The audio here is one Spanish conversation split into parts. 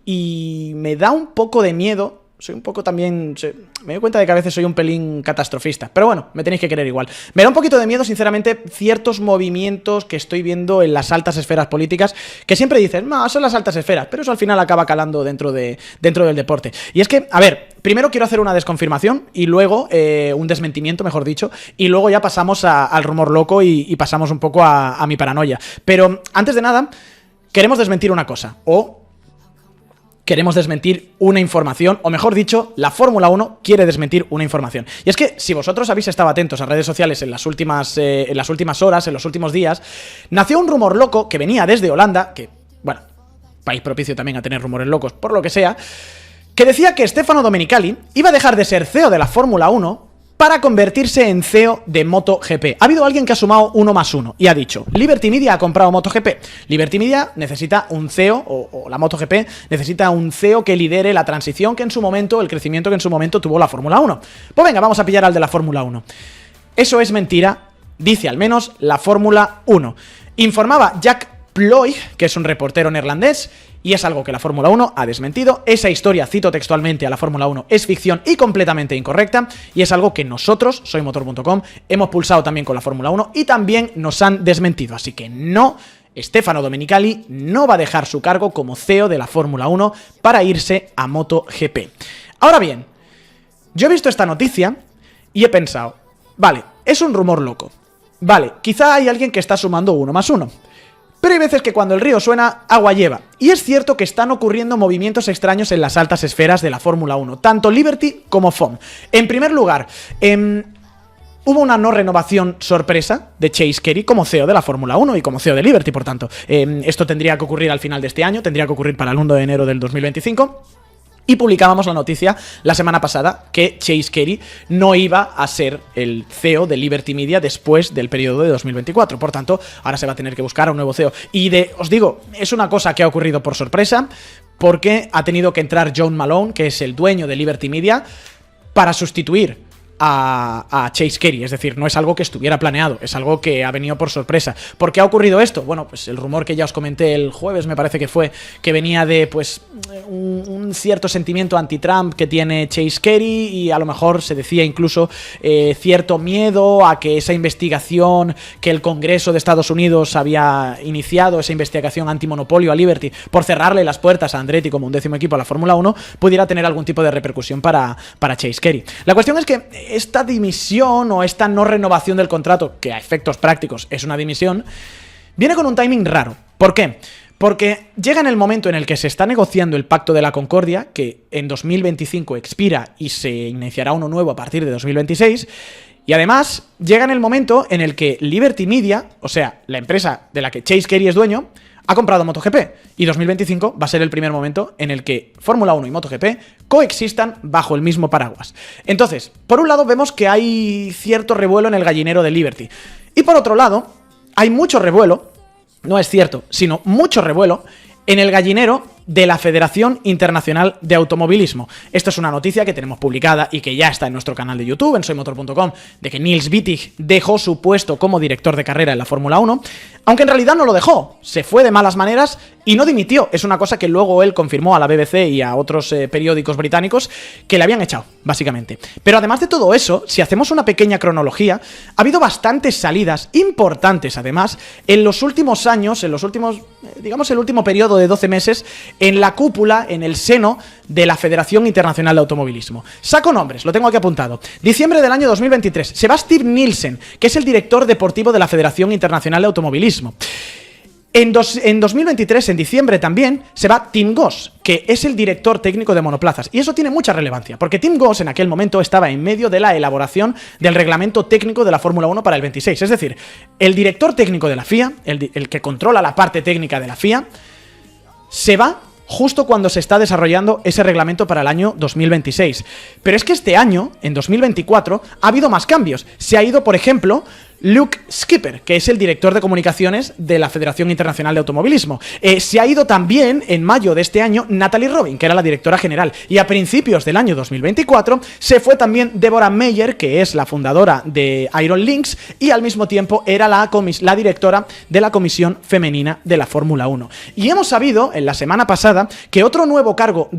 y me da un poco de miedo. Soy un poco también... Me doy cuenta de que a veces soy un pelín catastrofista. Pero bueno, me tenéis que querer igual. Me da un poquito de miedo, sinceramente, ciertos movimientos que estoy viendo en las altas esferas políticas, que siempre dicen, no, son las altas esferas, pero eso al final acaba calando dentro del deporte. Y es que, a ver, primero quiero hacer una desconfirmación y luego un desmentimiento, mejor dicho, y luego ya pasamos al rumor loco y pasamos un poco a mi paranoia. Pero antes de nada, queremos desmentir una cosa, queremos desmentir una información, o mejor dicho, la Fórmula 1 quiere desmentir una información. Y es que, si vosotros habéis estado atentos a redes sociales en las últimas horas, en los últimos días, nació un rumor loco que venía desde Holanda, que, bueno, país propicio también a tener rumores locos, por lo que sea, que decía que Stefano Domenicali iba a dejar de ser CEO de la Fórmula 1 para convertirse en CEO de MotoGP. Ha habido alguien que ha sumado 1 más 1 y ha dicho, Liberty Media ha comprado MotoGP. Liberty Media necesita un CEO, o la MotoGP necesita un CEO que lidere la transición que en su momento, el crecimiento que en su momento tuvo la Fórmula 1. Pues venga, vamos a pillar al de la Fórmula 1. Eso es mentira, dice al menos la Fórmula 1. Informaba Jack Ploy, que es un reportero neerlandés, y es algo que la Fórmula 1 ha desmentido. Esa historia, cito textualmente a la Fórmula 1, es ficción y completamente incorrecta, y es algo que nosotros, soymotor.com, hemos pulsado también con la Fórmula 1 y también nos han desmentido. Así que no, Stefano Domenicali no va a dejar su cargo como CEO de la Fórmula 1 para irse a MotoGP. Ahora bien, yo he visto esta noticia y he pensado, vale, es un rumor loco. Vale, quizá hay alguien que está sumando 1 más 1. Pero hay veces que cuando el río suena, agua lleva. Y es cierto que están ocurriendo movimientos extraños en las altas esferas de la Fórmula 1, tanto Liberty como FOM. En primer lugar, hubo una no renovación sorpresa de Chase Carey como CEO de la Fórmula 1 y como CEO de Liberty, por tanto. Esto tendría que ocurrir al final de este año, tendría que ocurrir para el 1 de enero del 2025. Y publicábamos la noticia la semana pasada que Chase Carey no iba a ser el CEO de Liberty Media después del periodo de 2024. Por tanto, ahora se va a tener que buscar a un nuevo CEO. Y os digo, es una cosa que ha ocurrido por sorpresa, porque ha tenido que entrar John Malone, que es el dueño de Liberty Media, para sustituir a Chase Carey. Es decir, no es algo que estuviera planeado, es algo que ha venido por sorpresa. ¿Por qué ha ocurrido esto? Bueno, pues el rumor que ya os comenté el jueves, me parece que fue, que venía de pues un cierto sentimiento anti-Trump que tiene Chase Carey, y a lo mejor se decía incluso cierto miedo a que esa investigación que el Congreso de Estados Unidos había iniciado, esa investigación antimonopolio a Liberty, por cerrarle las puertas a Andretti como 11º equipo a la Fórmula 1, pudiera tener algún tipo de repercusión para Chase Carey. La cuestión es que esta dimisión o esta no renovación del contrato, que a efectos prácticos es una dimisión, viene con un timing raro. ¿Por qué? Porque llega en el momento en el que se está negociando el Pacto de la Concordia, que en 2025 expira y se iniciará uno nuevo a partir de 2026, y además llega en el momento en el que Liberty Media, o sea, la empresa de la que Chase Carey es dueño, ha comprado MotoGP, y 2025 va a ser el primer momento en el que Fórmula 1 y MotoGP coexistan bajo el mismo paraguas. Entonces, por un lado vemos que hay cierto revuelo en el gallinero de Liberty, y por otro lado, hay mucho revuelo, no es cierto, sino mucho revuelo en el gallinero de la Federación Internacional de Automovilismo. Esto es una noticia que tenemos publicada y que ya está en nuestro canal de YouTube, en soymotor.com, de que Niels Wittig dejó su puesto como director de carrera en la Fórmula 1, aunque en realidad no lo dejó, se fue de malas maneras y no dimitió. Es una cosa que luego él confirmó a la BBC y a otros periódicos británicos que le habían echado, básicamente. Pero además de todo eso, si hacemos una pequeña cronología, ha habido bastantes salidas importantes, además, en los últimos años, en los últimos, digamos, el último periodo de 12 meses, en la cúpula, en el seno de la Federación Internacional de Automovilismo. Saco nombres, lo tengo aquí apuntado. Diciembre del año 2023, se va Steve Nielsen, que es el director deportivo de la Federación Internacional de Automovilismo. En 2023, en diciembre también, se va Tim Goss, que es el director técnico de monoplazas. Y eso tiene mucha relevancia, porque Tim Goss en aquel momento estaba en medio de la elaboración del reglamento técnico de la Fórmula 1 para el 26. Es decir, el director técnico de la FIA, el que controla la parte técnica de la FIA, se va justo cuando se está desarrollando ese reglamento para el año 2026. Pero es que este año, en 2024, ha habido más cambios. Se ha ido, por ejemplo, Luke Skipper, que es el director de comunicaciones de la Federación Internacional de Automovilismo. Se ha ido también en mayo de este año Natalie Robin, que era la directora general, y a principios del año 2024 se fue también Deborah Meyer, que es la fundadora de Iron Lynx y al mismo tiempo era la directora de la Comisión Femenina de la Fórmula 1. Y hemos sabido en la semana pasada que otro nuevo cargo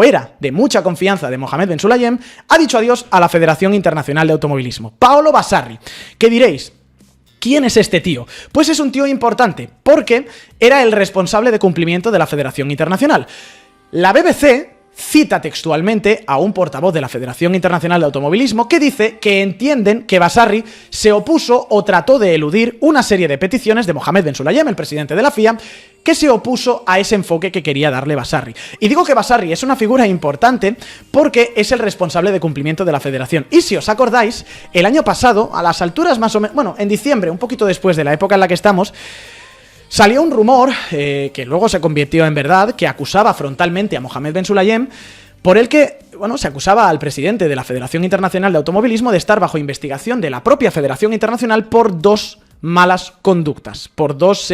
era de mucha confianza de Mohamed Ben Sulayem, ha dicho adiós a la Federación Internacional de Automovilismo. Paolo Vasarri. ¿Qué diréis? ¿Quién es este tío? Pues es un tío importante, porque era el responsable de cumplimiento de la Federación Internacional. La BBC cita textualmente a un portavoz de la Federación Internacional de Automovilismo que dice que entienden que Vasarri se opuso o trató de eludir una serie de peticiones de Mohamed Ben Sulayem, el presidente de la FIA, que se opuso a ese enfoque que quería darle Vasarri. Y digo que Vasarri es una figura importante porque es el responsable de cumplimiento de la federación. Y si os acordáis, el año pasado, a las alturas más o menos, bueno, en diciembre, un poquito después de la época en la que estamos, salió un rumor, que luego se convirtió en verdad, que acusaba frontalmente a Mohamed Ben Sulayem, por el que, bueno, se acusaba al presidente de la Federación Internacional de Automovilismo de estar bajo investigación de la propia Federación Internacional por dos malas conductas, por dos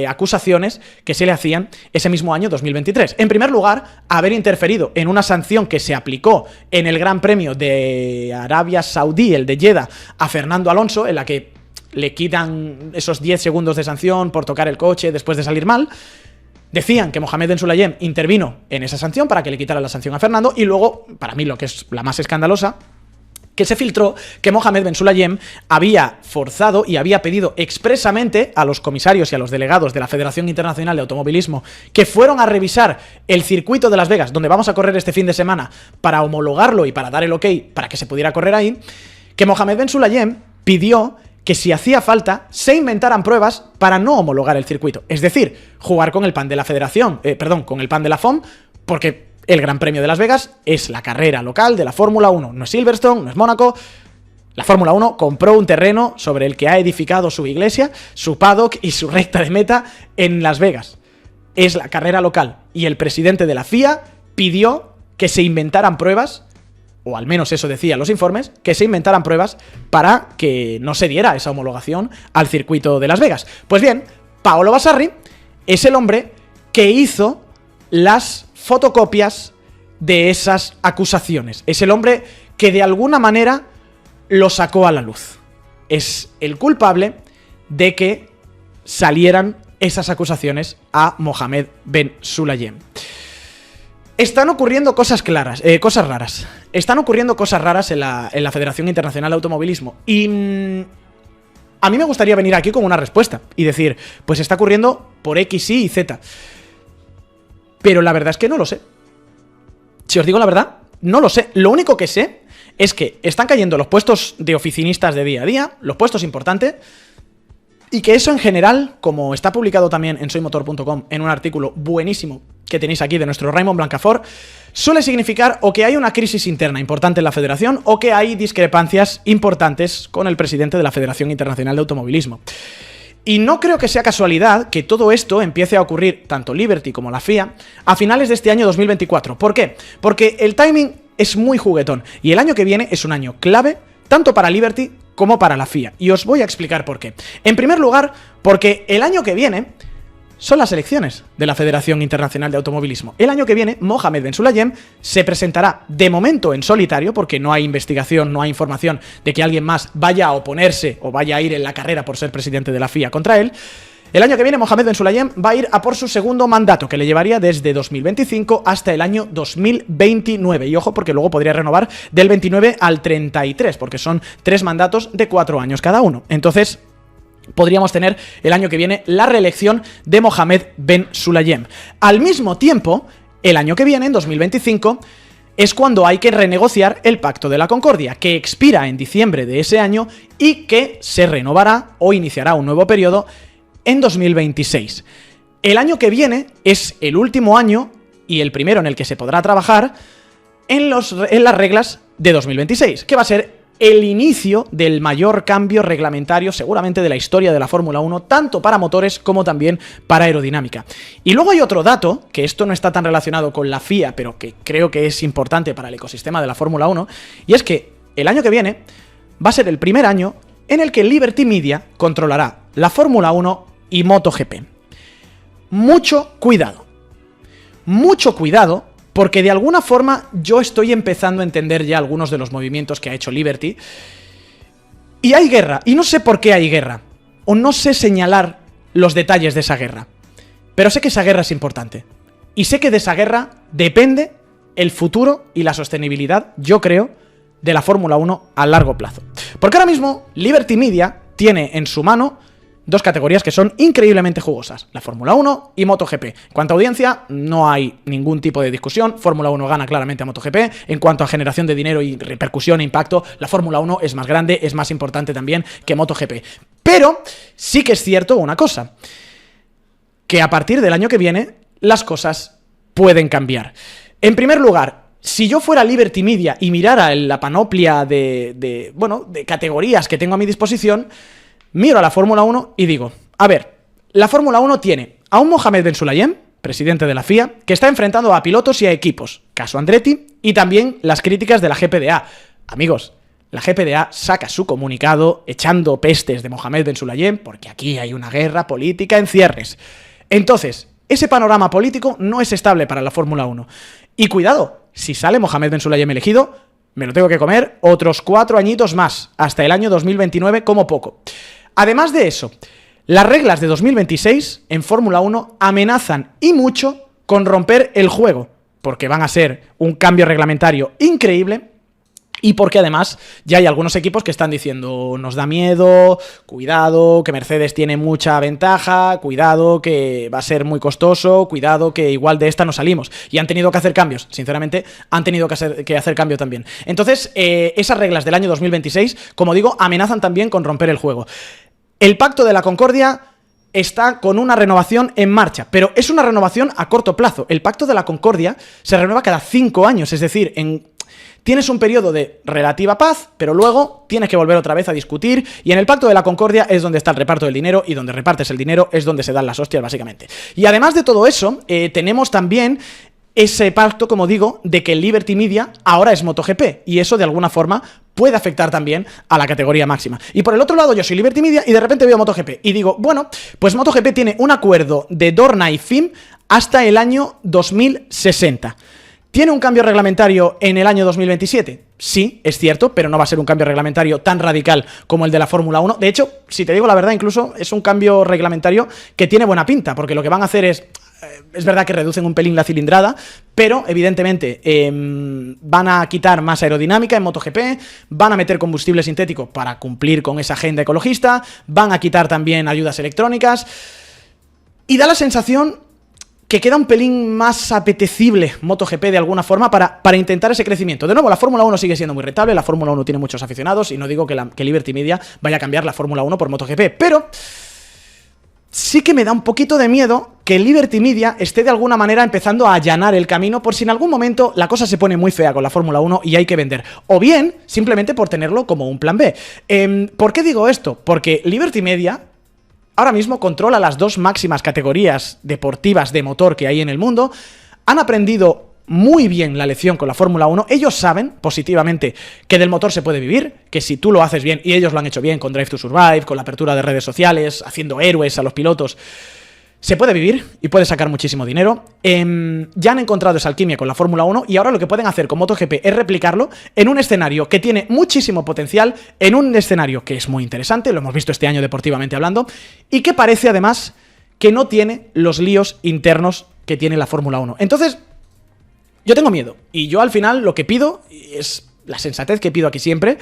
acusaciones que se le hacían ese mismo año 2023. En primer lugar, haber interferido en una sanción que se aplicó en el Gran Premio de Arabia Saudí, el de Jeddah, a Fernando Alonso, en la que le quitan esos 10 segundos de sanción por tocar el coche después de salir mal. Decían que Mohamed Ben Sulayem intervino en esa sanción para que le quitara la sanción a Fernando, y luego, para mí lo que es la más escandalosa, que se filtró que Mohamed Ben Sulayem había forzado y había pedido expresamente a los comisarios y a los delegados de la Federación Internacional de Automovilismo que fueron a revisar el circuito de Las Vegas, donde vamos a correr este fin de semana, para homologarlo y para dar el ok para que se pudiera correr ahí, que Mohamed Ben Sulayem pidió que si hacía falta se inventaran pruebas para no homologar el circuito. Es decir, jugar con el pan de la Federación, con el pan de la FOM, porque el Gran Premio de Las Vegas es la carrera local de la Fórmula 1. No es Silverstone, no es Mónaco. La Fórmula 1 compró un terreno sobre el que ha edificado su iglesia, su paddock y su recta de meta en Las Vegas. Es la carrera local. Y el presidente de la FIA pidió que se inventaran pruebas, o al menos eso decían los informes, que se inventaran pruebas para que no se diera esa homologación al circuito de Las Vegas. Pues bien, Paolo Vasarri es el hombre que hizo las fotocopias de esas acusaciones. Es el hombre que de alguna manera lo sacó a la luz. Es el culpable de que salieran esas acusaciones a Mohamed Ben Sulayem. Están ocurriendo cosas raras. Están ocurriendo cosas raras en la Federación Internacional de Automovilismo. Y a mí me gustaría venir aquí con una respuesta y decir, pues está ocurriendo por X, Y y Z. Pero la verdad es que no lo sé. Si os digo la verdad, no lo sé. Lo único que sé es que están cayendo los puestos de oficinistas de día a día, los puestos importantes, y que eso en general, como está publicado también en soymotor.com en un artículo buenísimo que tenéis aquí de nuestro Raymond Blancafort, suele significar o que hay una crisis interna importante en la federación o que hay discrepancias importantes con el presidente de la Federación Internacional de Automovilismo. Y no creo que sea casualidad que todo esto empiece a ocurrir, tanto Liberty como la FIA, a finales de este año 2024. ¿Por qué? Porque el timing es muy juguetón y el año que viene es un año clave tanto para Liberty como para la FIA. Y os voy a explicar por qué. En primer lugar, porque el año que viene son las elecciones de la Federación Internacional de Automovilismo. El año que viene, Mohamed Ben Sulayem se presentará de momento en solitario, porque no hay investigación, no hay información de que alguien más vaya a oponerse o vaya a ir en la carrera por ser presidente de la FIA contra él. El año que viene, Mohamed Ben Sulayem va a ir a por su segundo mandato, que le llevaría desde 2025 hasta el año 2029. Y ojo, porque luego podría renovar del 29 al 33, porque son 3 mandatos de 4 años cada uno. Entonces podríamos tener el año que viene la reelección de Mohamed Ben Sulayem. Al mismo tiempo, el año que viene, en 2025, es cuando hay que renegociar el Pacto de la Concordia, que expira en diciembre de ese año y que se renovará o iniciará un nuevo periodo en 2026. El año que viene es el último año y el primero en el que se podrá trabajar en las reglas de 2026, que va a ser el inicio del mayor cambio reglamentario seguramente de la historia de la Fórmula 1, tanto para motores como también para aerodinámica. Y luego hay otro dato, que esto no está tan relacionado con la FIA, pero que creo que es importante para el ecosistema de la Fórmula 1, y es que el año que viene va a ser el primer año en el que Liberty Media controlará la Fórmula 1 y MotoGP. Mucho cuidado. Mucho cuidado, porque de alguna forma yo estoy empezando a entender ya algunos de los movimientos que ha hecho Liberty. Y hay guerra, y no sé por qué hay guerra, o no sé señalar los detalles de esa guerra. Pero sé que esa guerra es importante. Y sé que de esa guerra depende el futuro y la sostenibilidad, yo creo, de la Fórmula 1 a largo plazo. Porque ahora mismo Liberty Media tiene en su mano dos categorías que son increíblemente jugosas, la Fórmula 1 y MotoGP. En cuanto a audiencia, no hay ningún tipo de discusión, Fórmula 1 gana claramente a MotoGP. En cuanto a generación de dinero y repercusión e impacto, la Fórmula 1 es más grande, es más importante también que MotoGP. Pero sí que es cierto una cosa, que a partir del año que viene las cosas pueden cambiar. En primer lugar, si yo fuera Liberty Media y mirara la panoplia de categorías que tengo a mi disposición, miro a la Fórmula 1 y digo, a ver, la Fórmula 1 tiene a un Mohamed Ben Sulayem, presidente de la FIA, que está enfrentando a pilotos y a equipos, caso Andretti, y también las críticas de la GPDA. Amigos, la GPDA saca su comunicado echando pestes de Mohamed Ben Sulayem porque aquí hay una guerra política en cierres. Entonces, ese panorama político no es estable para la Fórmula 1. Y cuidado, si sale Mohamed Ben Sulayem elegido, me lo tengo que comer otros 4 añitos más, hasta el año 2029 como poco. Además de eso, las reglas de 2026 en Fórmula 1 amenazan y mucho con romper el juego, porque van a ser un cambio reglamentario increíble y porque además ya hay algunos equipos que están diciendo nos da miedo, cuidado, que Mercedes tiene mucha ventaja, cuidado, que va a ser muy costoso, cuidado, que igual de esta no salimos. Y han tenido que hacer cambios, sinceramente, han tenido que hacer cambio también. Entonces, esas reglas del año 2026, como digo, amenazan también con romper el juego. El Pacto de la Concordia está con una renovación en marcha, pero es una renovación a corto plazo. El Pacto de la Concordia se renueva cada 5 años, es decir, tienes un periodo de relativa paz, pero luego tienes que volver otra vez a discutir, y en el Pacto de la Concordia es donde está el reparto del dinero, y donde repartes el dinero es donde se dan las hostias, básicamente. Y además de todo eso, tenemos también ese pacto, como digo, de que Liberty Media ahora es MotoGP, y eso de alguna forma puede afectar también a la categoría máxima. Y por el otro lado, yo soy Liberty Media y de repente veo MotoGP y digo, bueno, pues MotoGP tiene un acuerdo de Dorna y FIM hasta el año 2060. ¿Tiene un cambio reglamentario en el año 2027? Sí, es cierto, pero no va a ser un cambio reglamentario tan radical como el de la Fórmula 1. De hecho, si te digo la verdad, incluso es un cambio reglamentario que tiene buena pinta, porque lo que van a hacer es verdad que reducen un pelín la cilindrada, pero evidentemente van a quitar más aerodinámica en MotoGP, van a meter combustible sintético para cumplir con esa agenda ecologista, van a quitar también ayudas electrónicas, y da la sensación que queda un pelín más apetecible MotoGP de alguna forma para intentar ese crecimiento. De nuevo, la Fórmula 1 sigue siendo muy rentable, la Fórmula 1 tiene muchos aficionados, y no digo que Liberty Media vaya a cambiar la Fórmula 1 por MotoGP, pero sí que me da un poquito de miedo que Liberty Media esté de alguna manera empezando a allanar el camino por si en algún momento la cosa se pone muy fea con la Fórmula 1 y hay que vender. O bien, simplemente por tenerlo como un plan B. ¿Por qué digo esto? Porque Liberty Media ahora mismo controla las dos máximas categorías deportivas de motor que hay en el mundo. Han aprendido muy bien la lección con la Fórmula 1. Ellos saben positivamente que del motor se puede vivir, que si tú lo haces bien, y ellos lo han hecho bien con Drive to Survive, con la apertura de redes sociales, haciendo héroes a los pilotos, se puede vivir y puede sacar muchísimo dinero. Ya han encontrado esa alquimia con la Fórmula 1 y ahora lo que pueden hacer con MotoGP es replicarlo en un escenario que tiene muchísimo potencial, en un escenario que es muy interesante, lo hemos visto este año deportivamente hablando, y que parece además que no tiene los líos internos que tiene la Fórmula 1. Entonces, yo tengo miedo, y yo al final lo que pido, es la sensatez que pido aquí siempre,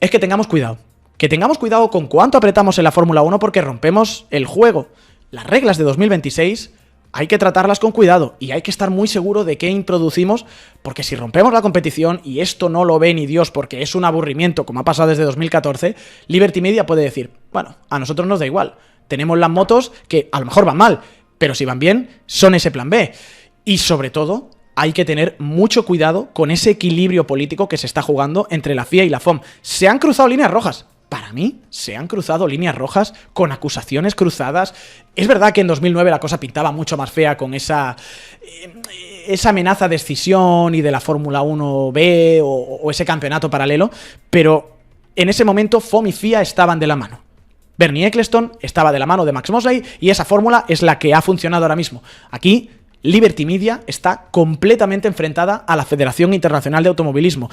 es que tengamos cuidado. Que tengamos cuidado con cuánto apretamos en la Fórmula 1 porque rompemos el juego. Las reglas de 2026 hay que tratarlas con cuidado y hay que estar muy seguro de qué introducimos, porque si rompemos la competición y esto no lo ve ni Dios porque es un aburrimiento como ha pasado desde 2014, Liberty Media puede decir, bueno, a nosotros nos da igual, tenemos las motos que a lo mejor van mal, pero si van bien, son ese plan B. Y sobre todo, hay que tener mucho cuidado con ese equilibrio político que se está jugando entre la FIA y la FOM. Se han cruzado líneas rojas. Para mí, se han cruzado líneas rojas con acusaciones cruzadas. Es verdad que en 2009 la cosa pintaba mucho más fea con esa amenaza de escisión y de la Fórmula 1B o ese campeonato paralelo, pero en ese momento FOM y FIA estaban de la mano. Bernie Ecclestone estaba de la mano de Max Mosley y esa fórmula es la que ha funcionado ahora mismo. Aquí Liberty Media está completamente enfrentada a la Federación Internacional de Automovilismo.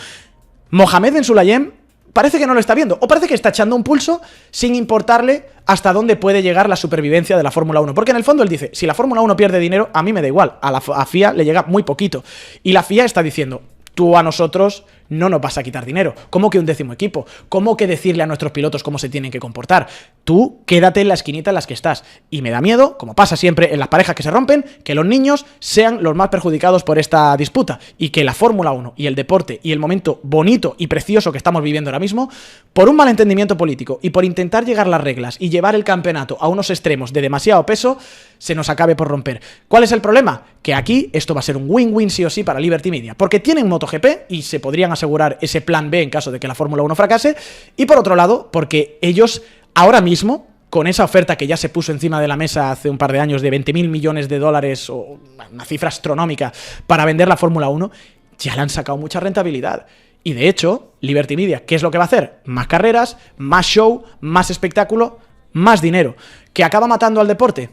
Mohamed Ben Sulayem parece que no lo está viendo, o parece que está echando un pulso sin importarle hasta dónde puede llegar la supervivencia de la Fórmula 1. Porque en el fondo él dice, si la Fórmula 1 pierde dinero, a mí me da igual, a FIA le llega muy poquito. Y la FIA está diciendo, tú a nosotros no nos vas a quitar dinero. ¿Cómo que un 10º equipo? ¿Cómo que decirle a nuestros pilotos cómo se tienen que comportar? Tú quédate en la esquinita en las que estás. Y me da miedo, como pasa siempre en las parejas que se rompen, que los niños sean los más perjudicados por esta disputa. Y que la Fórmula 1 y el deporte y el momento bonito y precioso que estamos viviendo ahora mismo, por un malentendimiento político y por intentar llegar las reglas y llevar el campeonato a unos extremos de demasiado peso, se nos acabe por romper. ¿Cuál es el problema? Que aquí esto va a ser un win-win sí o sí para Liberty Media. Porque tienen MotoGP y se podrían asegurar ese plan B en caso de que la Fórmula 1 fracase, y por otro lado, porque ellos ahora mismo, con esa oferta que ya se puso encima de la mesa hace un par de años de 20.000 millones de dólares, o una cifra astronómica, para vender la Fórmula 1, ya le han sacado mucha rentabilidad. Y de hecho, Liberty Media, ¿qué es lo que va a hacer? Más carreras, más show, más espectáculo, más dinero. ¿Que acaba matando al deporte?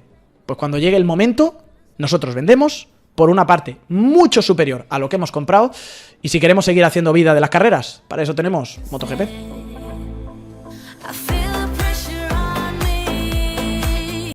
Pues cuando llegue el momento, nosotros vendemos por una parte mucho superior a lo que hemos comprado, y si queremos seguir haciendo vida de las carreras, para eso tenemos MotoGP.